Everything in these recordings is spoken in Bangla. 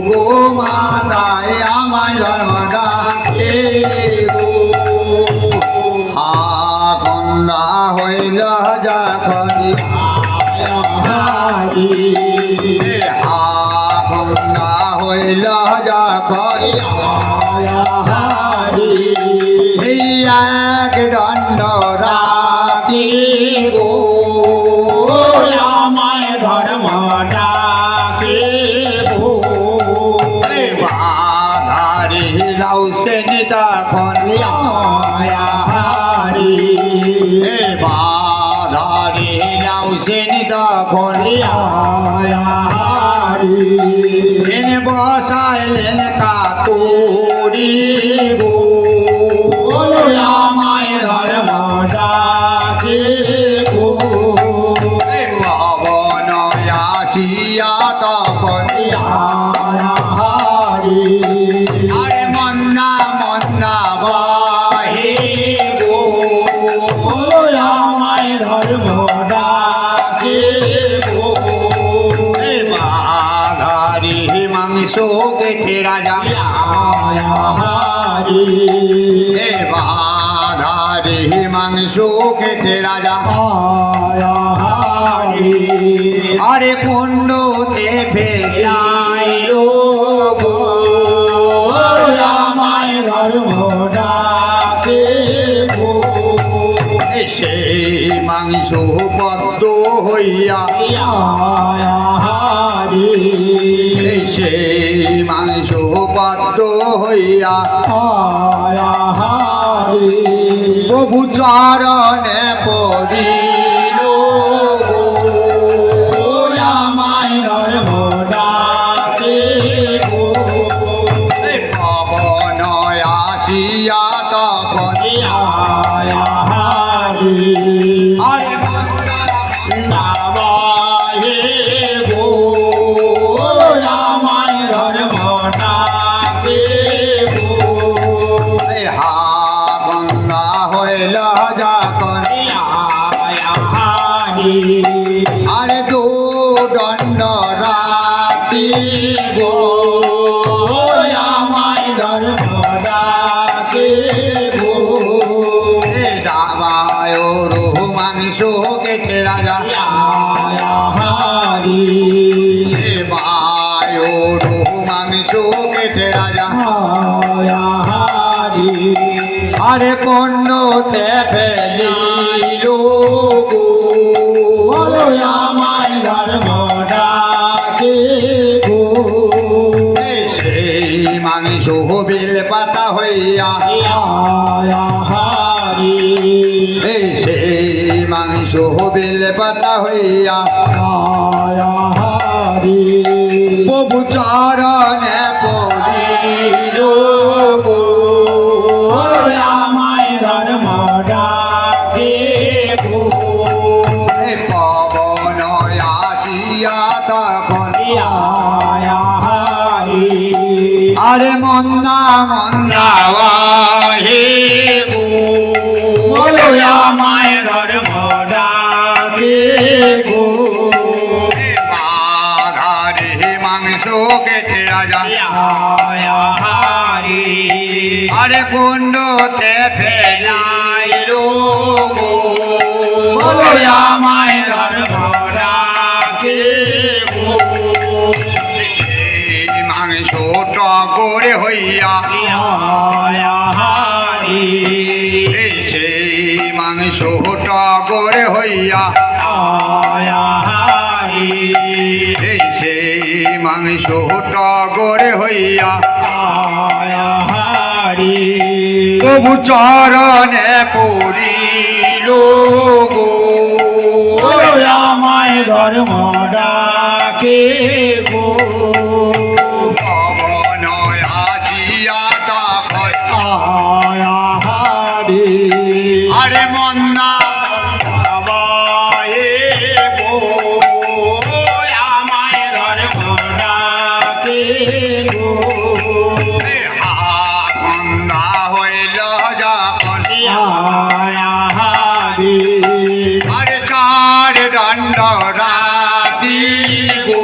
গো মাতায় আমায় জন্মদাতে গো হা কন্দা হইল যখন হা কন্দা হইল যখন এক দণ্ড রাখি গো আমায় ধর্ম ডাকে গো বাধারি লাউ সে তখন হারি বাধারি লাউ সে তখন হারি এনে বসাইলেন কাকুরি গো আমায় ধর্ম ডাকে গো পবন আসিয়া তখন হারি আরে মন্না মন্না বাহে গো আমায় ধর্ম ডাকে গো বাধারি মাংস কেটে রাজা হারি বাধারি মাংস কেটে রাজা হারি আরে কুণ্ডতে ফেলাইলো গো আমায় ধর্ম ডাকে গো সেই মাংস পদ্ম হইয়া হারি সেই মাংস পদ্ম হইয়া হারি প্রভু চরণে পড়িল গো আমায় ধর্ম ডাকে গো পবন আসিয়া তখন হারি আরে নাবায়ে গো আমায় ধর্ম ডাকে গো হা গঙ্গা হইল যখন হারি আরে দু দণ্ড রাতি গো আমায় ধর্ম ডাকে গো রামায়ণ মাংস কেটে রাজা হারি বায়ুর মাংস কেটে রাজা হারি আরে কন্যতে ফেলিল গো আমায় ধর্ম ডাকে গো সেই মাংস বিল পাতা হইয়া হারি সেই মাংস বিল পাতা হইয়া হারি প্রভু চরণে পড়িল গো আমায় ধর্ম ডাকে গো পবন আসিয়া তখন হারি আরে মন্না মন্না বাহে গো আমায় ধর্ম ডাকে গো বাঘারে মাংস কেটে রাজা হারি আরে কুণ্ডতে ফেলাইল গো আমায় ধর্ম ডাকে গো সেই মাংস টগরে হইয়া হারি সেই মাংস টগরে হইয়া হারি সেই মাংস টগরে হইয়া হারি প্রভু চরণে পড়িল গো আমায় ধর্ম ডাকে গো পবন আসিয়া তখন হারি আরে মন্না বাবায়ে গো আমায় ধর্ম ডাকে গো গঙ্গা হইল যখন হারি আরে চার দণ্ড রাতি গো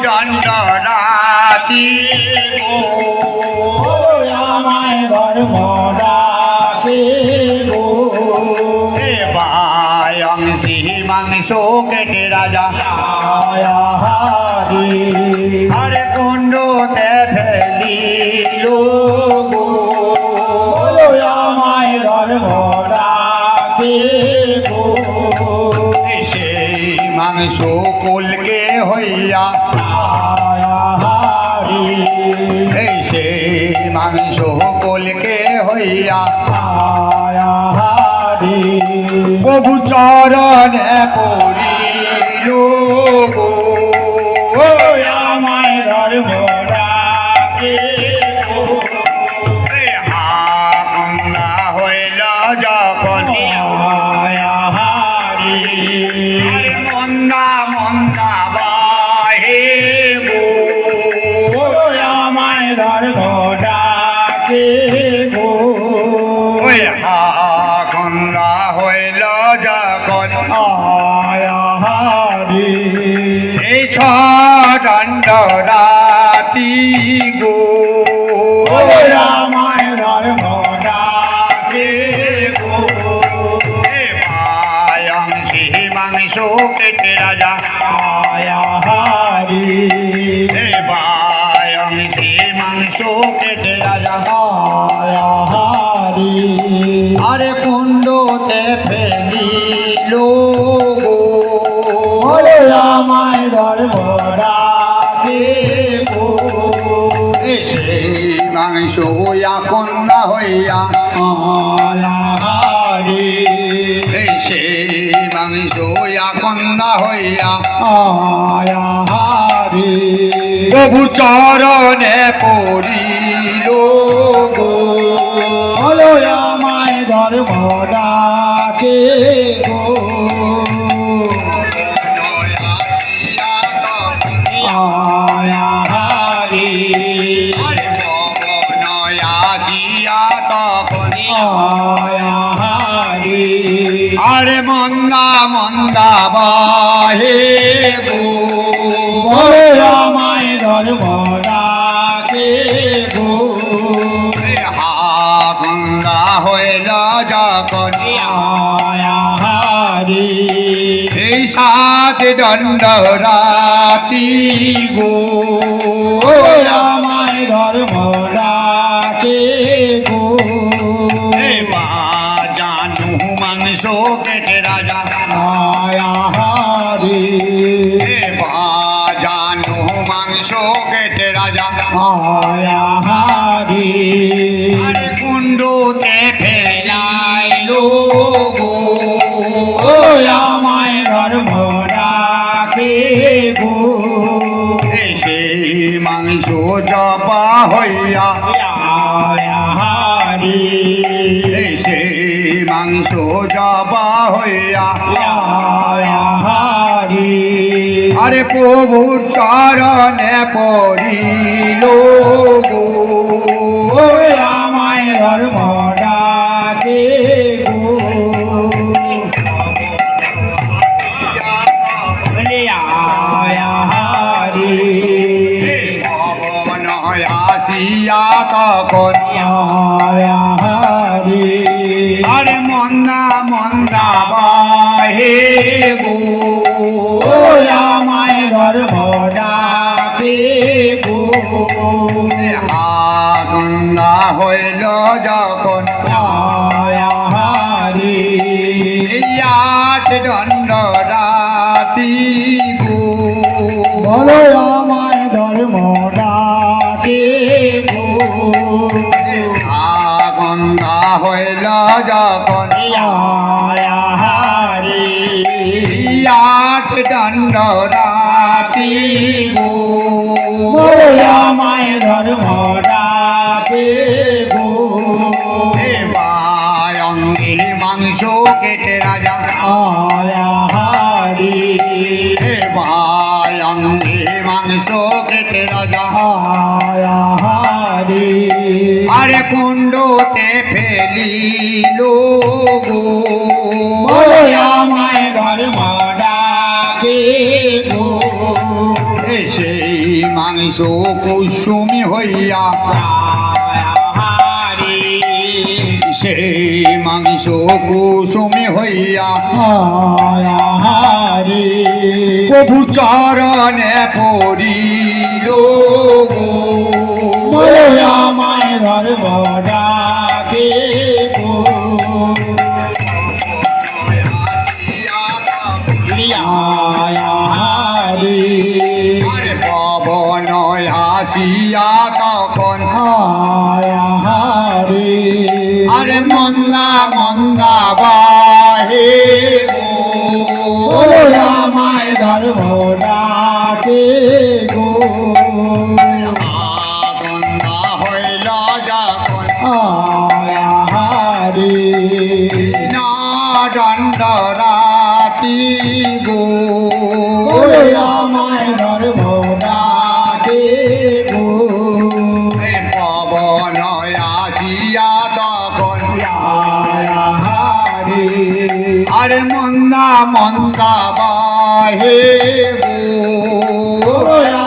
দণ্ড রাতি গো আমায় ধর্ম ডাকে গো বায়ংসি মাংস কেটে রাজা হারি আরে কুণ্ডতে ফেলিল গো আমায় ধর্ম ডাকে গো সেই মাংস কুলকে হইয়া হারি এই সেই মাংস কুলকে হইয়া হারি প্রভু চরণে পড়িল গো আমায় ধর্ম ডাকে গো হাঙ্গা হইল যখন হারি মন্দা মন্দা বাহে গো আমায় ধর্ম ডাকে গো হাঙ্গা হইল যখন হারি এই দণ্ড রাতি গো আমায় ধর্ম ডাকে গো মাংসি মাংস কেটে রাজা হারি বায়ংসি মাংস কেটে রাজা হারি আরে কুণ্ডতে ফেলিল গো আমায় ধর্ম ডাকে গো সেই মাংস এখন হইয়া হারি সেই মাংস এখন হইয়া হারি প্রভু চরণে পড়িল গো আমায় ধর্ম ডাকে গো হারি হারি আরে মন্দা মন্দা বাহে গো আমায় ধর্ম ডাকে গো গঙ্গা হইল যখন হারি এই সাত দণ্ড রাতি গো আমায় ধর্ম ডাকে গো জানু মাংস কেটে রাজা হারি জানু মাংস কেটে রাজা হারি আরে কুণ্ডতে ফেলাইল গো আমায় ধর্ম ডাকে গো সেই মাংস জপা হইয়া হারি সেই মাংস জপা হইয়া হারি আরে প্রভুর চরণে পড়িল গো আমায় ধর্ম ডাকে গো হারি পবন আসিয়া তখন হারি আরে মন্দা মন্দা বাহে গো আমায় ধর্ম ডাকে গো গঙ্গা হইল যখন হারি এই আট দণ্ড রাতি গো আমায় ধর্ম ডাকে গো গঙ্গা হইল যখন হারি এই আট দণ্ড রাতি গো আমায় ধর্ম ডাকে গো বায়ঙ্গি মাংস কেটে রাজা হারি বায়ঙ্গি মাংস কেটে রাজা হারি আরে কুণ্ডতে ফেলিল গো আমায় ধর্ম ডাকে গো সেই মাংস কুসুমি হইয়া হারি সেই মাংস কুসুমি হইয়া হারি প্রভু চরণে পড়িল গো। বলো আমায় ধর্ম ডাকে গো হারি আরে পবন আসিয়া তখন হারি আরে মন্দা মন্দা বাহে গো। বলো আমায় ধর্ম ডাকে গো গন্ধা হইল যখন হারি না দণ্ড রাতি গো। বলো আমায় ধর্ম ডাকে গো এই পবন আসিয়া তখন হারি আরে মন্দা মন্দা বাহে গো।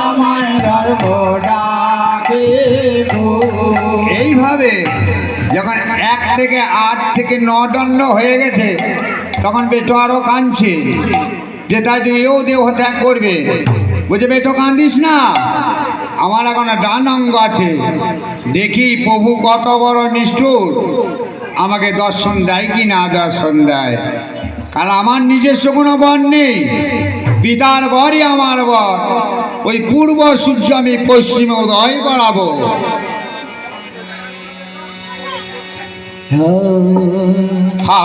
আমায় ধর্ম ডাকে গো এইভাবে যখন 1 থেকে 8 থেকে 9 দণ্ড হয়ে গেছে তখন বেটো আরো কাঁদছে যে তাই এও দেহ ত্যাগ করবে। বলছে বেটো কান্দিস না, আমার এখন ডান অঙ্গ আছে, দেখি প্রভু কত বড় নিষ্ঠুর, আমাকে দর্শন দেয় কি না দর্শন দেয়। কারণ আমার নিজস্ব কোনো বর নেই, পিতার বরই আমার বর। ওই পূর্ব সূর্য আমি পশ্চিমে উদয় করাবো। হা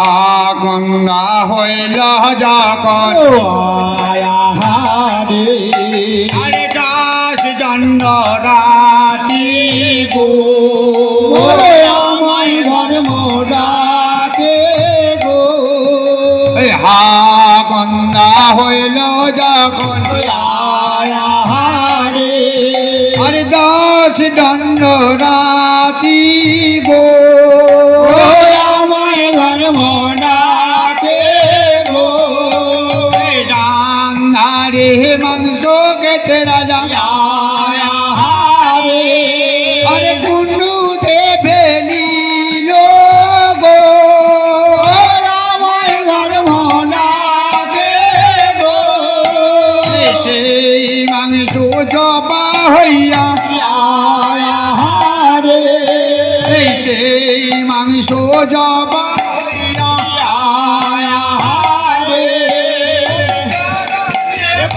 গঙ্গা হইল যখন হারি আরে দাস দণ্ড রাতি গো। আমায় ধর্ম ডাকে গো এই হা গঙ্গা হইল যখন হারি আরে দাস দণ্ড রাতি গো। আমায় ধর্ম ডাকে গো ডাঙ্গারে মাংস কেটে রাজা হারি আরে কুন্ডুতে ফেলিল গো। আমায় ধর্ম ডাকে গো সেই মাংস জবা হইয়া হারি এই সেই মাংস জবা হইয়া হারি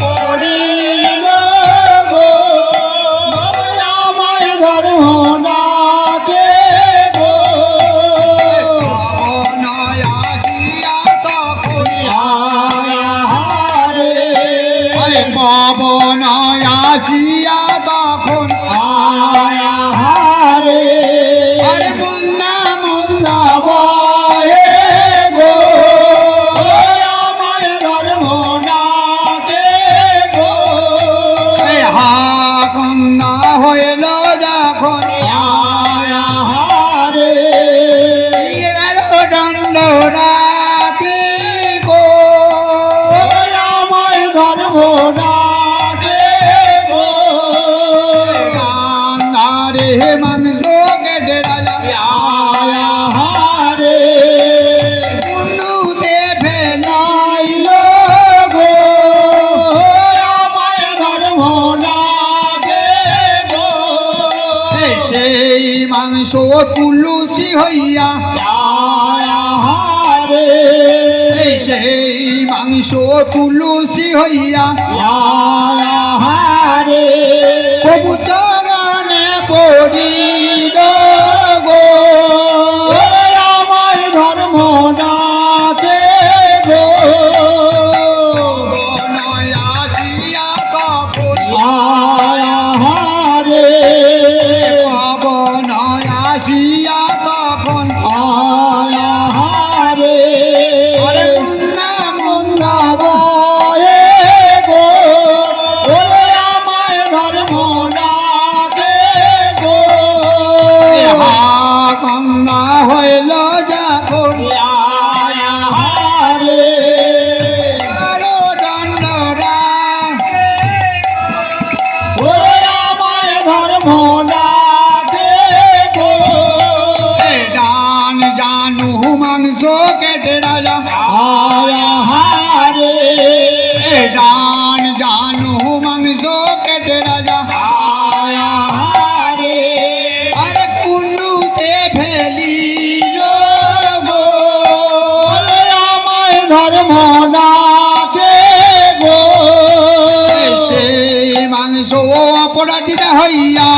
পড়িল গো আমায় ধর্ম ডাকে গো পবন আসিয়া তখন হারি আরে পবন আসিয়া তখন হারি আরে মুন্না মুন্না বয়ে গো আমায় ধর্ম ডাকে গো এই হা গঙ্গা হইল যখন হারি এগারো দণ্ড রাতি গো। আমায় ধর্ম ডাকে গো গঙ্গারে মাংস কেটে রাজা হারি কুন্ডুতে ফেলাইল লাইল গো আমায় ধর্ম ডাকে গো এই সেই মাংস তুলসী হইয়া হারি এই সেই মাংস তুলসী হইয়া হারি প্রভু চরণে পড়িল গো। আমায় ধর্ম ডাকে গো পবন আসিয়া তখন হারি পবন আসিয়া তখন হারি আরে মুন্না মুন্না বয়ে গো আমায় ধর্ম ডাকে গো হা গঙ্গা হইল যখন হারি আরো দণ্ড ওরে কর্ম ডাকে গো সেই মাংস অপরাধীরা হইয়া